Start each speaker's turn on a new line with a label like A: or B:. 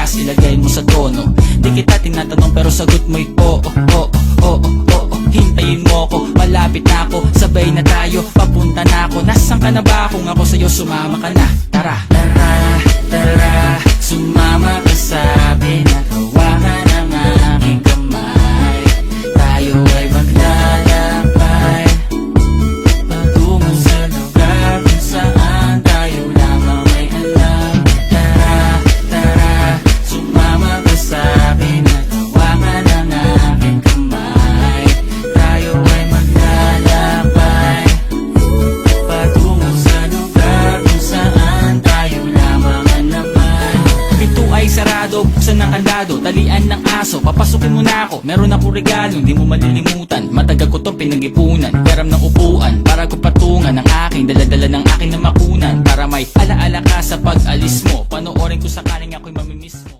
A: taas, ilagay mo sa tono. Di kita tinatanong pero sagot mo'y oo, oo, oo, oo. Hintayin mo ko, malapit na ako, sabay na tayo, papunta na ako. Nasaan ka na ba? Kung ako sa'yo, sumama ka na. Tara, tara, tara, sumama ka sa'kin at hawakan ang aking kamay. Tayo ay maglalakbay patungo sa lugar kung saan tayo lamang ay alam. Tara, tara, sumama ka sa'kin at hawakan ang aking kamay. Tayo ay maglalakbay patungo sa lugar kung saan tayo lamang ay naman. Pinto ay sarado, buksan ng kandado, talian ng aso, papasukin mo na ako. Meron ako regalo, hindi mo malilimutan. Matagal ko to pinag-ipunan, peram ng upuan para ko patungan ang aking daladala ng aking namakunan. Para may alaala ka sa pag-alis mo, panoorin ko sakaling ako'y mamimiss mo.